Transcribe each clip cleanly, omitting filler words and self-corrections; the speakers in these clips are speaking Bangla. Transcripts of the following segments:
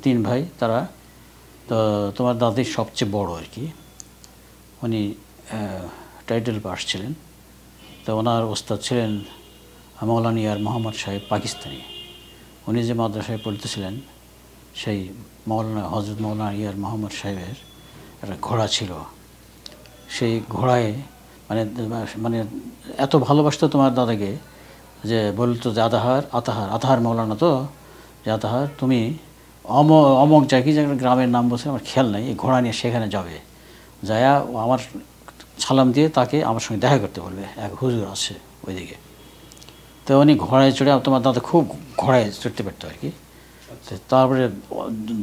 তিন ভাই তারা। তো তোমার দাদির সবচেয়ে বড় আর কি, উনি টাইটেল পাস ছিলেন। তো ওনার ওস্তাদ ছিলেন মৌলানা ইয়ার মোহাম্মদ সাহেব পাকিস্তানি। উনি যে মাদ্রাসায় পড়তেছিলেন সেই হজরত মৌলানা ইয়ার মোহাম্মদ সাহেবের একটা ঘোড়া ছিল। সেই ঘোড়ায় মানে মানে এত ভালোবাসতো তোমার দাদাকে যে বলতো যে আতাহার মৌলানা, তো যে আতাহার তুমি অমক জায়গায় যে গ্রামের নাম বলছে আমার খেয়াল নাই, এই ঘোড়া নিয়ে সেখানে যাবে, যায়া আমার সালাম দিয়ে তাকে আমার সঙ্গে দেখা করতে বলবে, এক হুজুর আছে ওইদিকে। তো উনি ঘোড়ায় চড়ে, তোমার দাদা খুব ঘোড়ায় চড়তে পারতো আর কি। তারপরে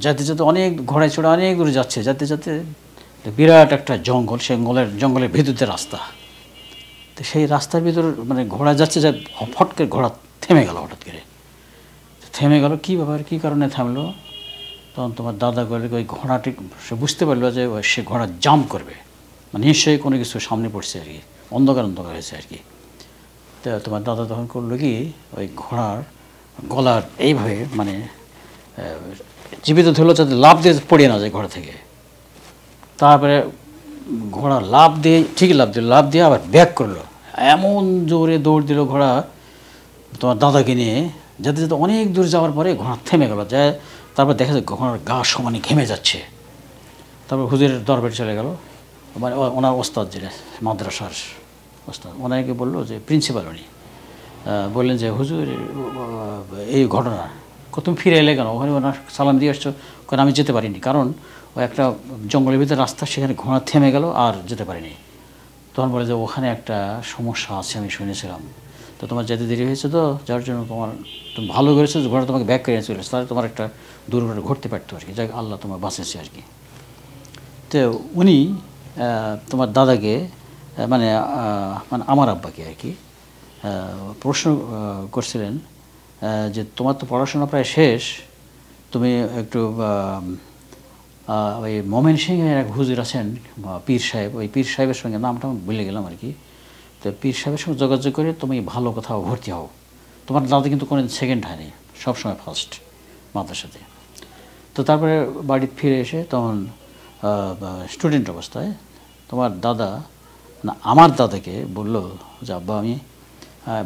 যেতে যেতে অনেক ঘোড়ায় চড়ে অনেক দূরে যাচ্ছে, যেতে যেতে বিরাট একটা জঙ্গল, সেই জঙ্গলের ভিতরে রাস্তা। তো সেই রাস্তার ভিতর মানে ঘোড়া যাচ্ছে, যে ফট করে ঘোড়া থেমে গেল, হঠাৎ করে থেমে গেল। কী ব্যাপার, কী কারণে থামলো? তখন তোমার দাদা বলে ওই ঘোড়াটি, সে বুঝতে পারলো যে সে ঘোড়া জাম্প করবে, মানে নিশ্চয়ই কোনো কিছু সামনে পড়ছে আর কি, অন্ধকার হয়েছে আর কি। তো তোমার দাদা তখন করলো কি, ওই ঘোড়ার গলার এইভাবে মানে জীবিত ধরলো যাতে লাফ দিয়ে পড়িয়ে না যায় ঘোড়া থেকে। তারপরে ঘোড়া লাফ দিয়ে, ঠিকই লাফ দিয়ে আবার ব্যাক করলো, এমন জোরে দৌড় দিল ঘোড়া তোমার দাদাকে নিয়ে। যেতে যেতে অনেক দূর যাওয়ার পরে ঘোড়া থেমে গেল, যায় তারপর দেখা যায় ঘোড়ার গা সমানে ঘেমে যাচ্ছে। তারপর হুজুরের দরবারে চলে গেল, মানে ওনার ওস্তাদ যেটা মাদ্রাসার ওস্তাদ, ওনাকে বললো যে প্রিন্সিপাল, উনি বললেন যে হুজুর এই ঘটনা, তুমি ফিরে এলে কেন? ওখানে ওনার সালাম দিয়ে আসছো। কারণ আমি যেতে পারিনি, কারণ ওই একটা জঙ্গলের ভিতরে রাস্তা, সেখানে ঘোড়া থেমে গেল আর যেতে পারিনি। তখন বলে যে ওখানে একটা সমস্যা আছে আমি শুনেছিলাম, তো তোমার যেতে দেরি হয়েছে, তো যার জন্য তুমি ভালো করেছো যে ঘোড়া তোমাকে ব্যাক করে চলে এসেছে, তাহলে তোমার একটা দুর্ঘটনা ঘটতে পারতো আর কি, যাই আল্লাহ তোমার বাঁচেছে আর কি। তো উনি তোমার দাদাকে মানে মানে আমার আব্বাকে আর কি প্রশ্ন করছিলেন যে তোমার তো পড়াশোনা প্রায় শেষ, তুমি একটু ওই ময়মনসিংহের এক হুজুর আছেন পীর সাহেব, ওই পীর সাহেবের সঙ্গে নামটা ভুলে গেলাম আর কি। তো পীর সাহেবের সঙ্গে যোগাযোগ করে তুমি ভালো কোথাও ভর্তি হও। তোমার দাদা কিন্তু কোনো সেকেন্ড হয়নি, সবসময় ফার্স্ট মাদ্রাসাতে। তো তারপরে বাড়ি ফিরে এসে তখন স্টুডেন্ট অবস্থায় তোমার দাদা না আমার দাদাকে বলল যে আব্বা আমি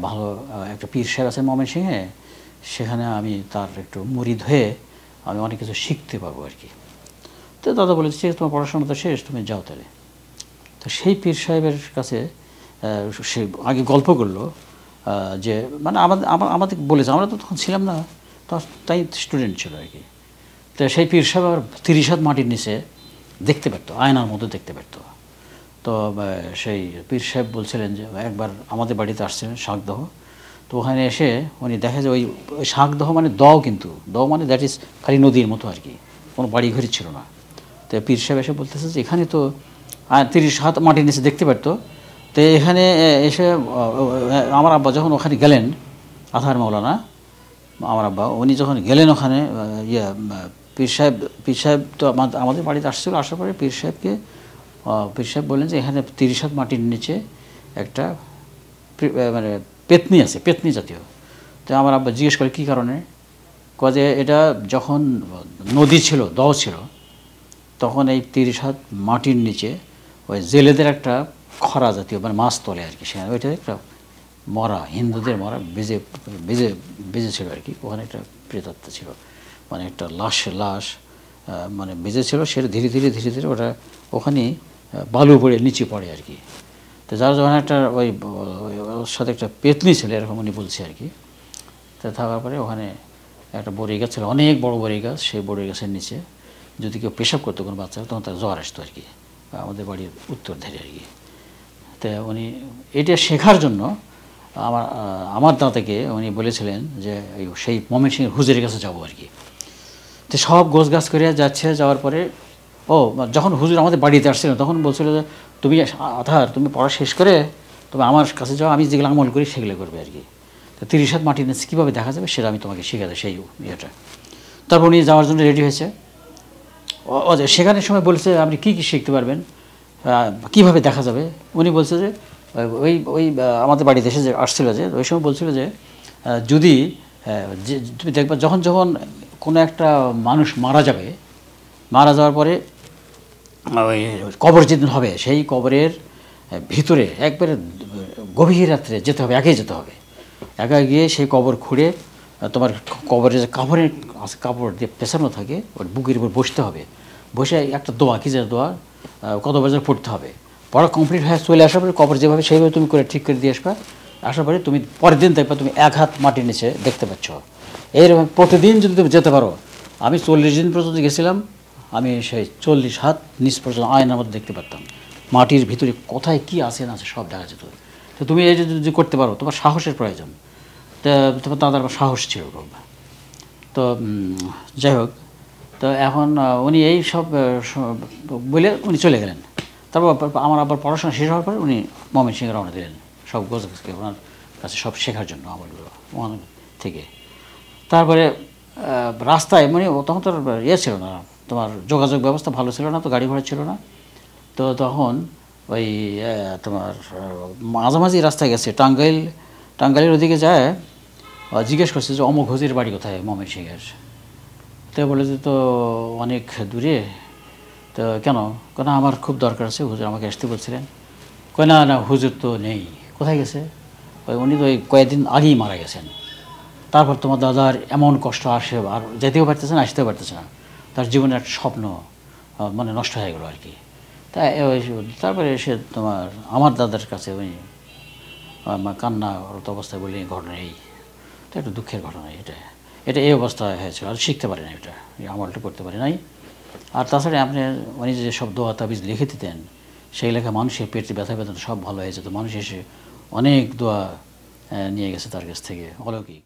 ভালো একটা পীর সাহেব আছে ময়মনসিংহে, সেখানে আমি তার একটু মুরিদ হয়ে আমি অনেক কিছু শিখতে পারবো আর কি। তো দাদা বলেছে ঠিক আছে, তোমার পড়াশোনা তো শেষ, তুমি যাও তাহলে। তো সেই পীর সাহেবের কাছে সে আগে গল্প করলো যে মানে আমাদের বলেছে, আমরা তো তখন ছিলাম না, তাই স্টুডেন্ট ছিল আর কি। তো সেই পীর সাহেব আবার 30 হাত মাটির নিচে দেখতে পারতো, আয়নার মতো দেখতে পারতো। তো সেই পীর সাহেব বলছিলেন যে একবার আমাদের বাড়িতে আসছিলেন শাকদহ, তো ওখানে এসে উনি দেখা যায় ওই শাকদহ মানে দও, কিন্তু দও মানে দ্যাট ইজ খালি নদীর মতো আর কি, কোনো বাড়ি ঘড়ি ছিল না। তো পীর সাহেব এসে বলতেছে যে এখানে তো 30 হাত মাটির নিচে দেখতে পারতো। তো এখানে এসে আমার আব্বা যখন ওখানে গেলেন, আতাহার মৌলানা আমার আব্বা উনি যখন গেলেন ওখানে, পীর সাহেব তো আমাদের বাড়িতে আসছিল, আসার পরে পীর সাহেব বললেন যে এখানে 30 হাত মাটির নিচে একটা মানে পেতনি আছে, পেতনি জাতীয়। তো আমার আব্বা জিজ্ঞেস করে কী কারণে, কাজে এটা যখন নদী ছিল, দহ ছিল, তখন এই 30 হাত মাটির নিচে ওই জেলেদের একটা খরা জাতীয় মানে মাছ তোলে আর কি, সেখানে ওইটা একটা মরা, হিন্দুদের মরা বেজে ছিল আর কি। ওখানে একটা প্রেতাত্মা ছিল, মানে একটা লাশ মানে বেজে ছিল, সেটা ধীরে ধীরে ওটা ওখানে বালু পড়ে নিচে পড়ে আর কি। তো যার যখন একটা ওই ওর সাথে একটা পেতনি ছিল এরকম উনি বলছে আর কি। তো থাকার পরে ওখানে একটা বড়ি গাছ ছিল, অনেক বড় বড়ি গাছ, সেই বড়ি গাছের নিচে যদি কেউ পেশাব করতো কোনো বাচ্চা, তখন তার জ্বর আসতো আর কি, আমাদের বাড়ির উত্তর ধারে আর কি। তো উনি এটা শেখার জন্য আমার দাদাকে উনি বলেছিলেন যে সেই ময়মনসিংহের হুজুরের কাছে যাবো আর কি। তো সব গোছ গাছ করে যাওয়ার পরে যখন হুজুর আমাদের বাড়িতে আসছিলেন তখন বলছিল যে তুমি আধার, তুমি পড়া শেষ করে তুমি আমার কাছে যাও, আমি যেগুলো আমল করি সেগুলো করবে আর কি। তো 30 হাত মাটির নিচে কীভাবে দেখা যাবে সেটা আমি তোমাকে শেখাতে, সেই ইয়েটা। তারপর উনি যাওয়ার জন্য রেডি হয়েছে। সেখানের সময় বলছে আপনি কী শিখতে পারবেন, কীভাবে দেখা যাবে। উনি বলছে যে ওই আমাদের বাড়িতে এসে যে আসছিল, যে ওই সময় বলছিল যে যদি তুমি দেখবা যখন কোনো একটা মানুষ মারা যাবে, মারা যাওয়ার পরে ওই কবর যেদিন হবে সেই কবরের ভিতরে একবারে গভীর রাত্রে যেতে হবে, একাই যেতে হবে। একা গিয়ে সেই কবর খুঁড়ে তোমার কবরের যে কাপড়ের কাপড় দিয়ে পেছানো থাকে ওর বুকের উপর বসতে হবে, বসে একটা দোয়া কি যে দোয়া কত বছর পড়তে হবে, পড়া কমপ্লিট হয়ে চলে আসার পরে কবর যেভাবে সেইভাবে তুমি করে ঠিক করে দিয়ে আসবা। আসার পরে তুমি পরের দিন দেখবা তুমি 1 হাত মাটির নিচে দেখতে পাচ্ছ। এইরকম প্রতিদিন যদি তুমি যেতে পারো, আমি 40 দিন পর্যন্ত গেছিলাম, আমি সেই 40 হাত নিচ পর্যন্ত আয়নার মধ্যে দেখতে পারতাম, মাটির ভিতরে কোথায় কী আছে না আছে সব দেখা যেত। তো তুমি এই যদি করতে পারো, তোমার সাহসের প্রয়োজন। তা তোমার তাদের সাহস ছিল খুব। তো যাই হোক, তো এখন উনি এই সব বলে উনি চলে গেলেন। তারপর আমার আবার পড়াশোনা শেষ হওয়ার পরে উনি ময়মনসিংহে রওনা দিলেন সব গোছগাছকে ওনার কাছে সব শেখার জন্য আমলগুলো ওখান থেকে। তারপরে রাস্তায় মানে তখন তো ইয়ে ছিল না, তোমার যোগাযোগ ব্যবস্থা ভালো ছিল না, তো গাড়ি ঘোড়া ছিল না। তো তখন ওই তোমার মাঝামাঝি রাস্তায় গেছে টাঙ্গাইলের ওদিকে যায়, জিজ্ঞেস করছে যে অমুক হুজির বাড়ি কোথায় ময়মনসিংহের। তো বলে যে তো অনেক দূরে। তো কেন? কেন আমার খুব দরকার আছে, হুজুর আমাকে আসতে বলছিলেন। কয় না না হুজুর তো নেই। কোথায় গেছে? ওই উনি তো ওই কয়েকদিন আগেই মারা গেছেন। তারপর তোমার দাদার এমন কষ্ট আসে, আর যেতেও পারতেছে না, আসতেও পারতেছে না, তার জীবনের একটা স্বপ্ন মানে নষ্ট হয়ে গেলো আর কি। তাই তারপরে এসে তোমার আমার দাদার কাছে উনি কান্নারত অবস্থায় বলি ঘটনা এই। এটা একটা দুঃখের ঘটনা। এটা এই অবস্থা হয়েছিল, আর শিখতে পারি না, এটা এই আমলটা করতে পারি নাই। আর তাছাড়া আপনি উনি যে সব দোয়া তাবিজ লিখে দিতেন, সেই লেখা মানুষের পেটে ব্যথা বেদনা সব ভালো হয়ে যেত। মানুষ এসে অনেক দোয়া নিয়ে গেছে তার কাছ থেকে, অলৌকিক।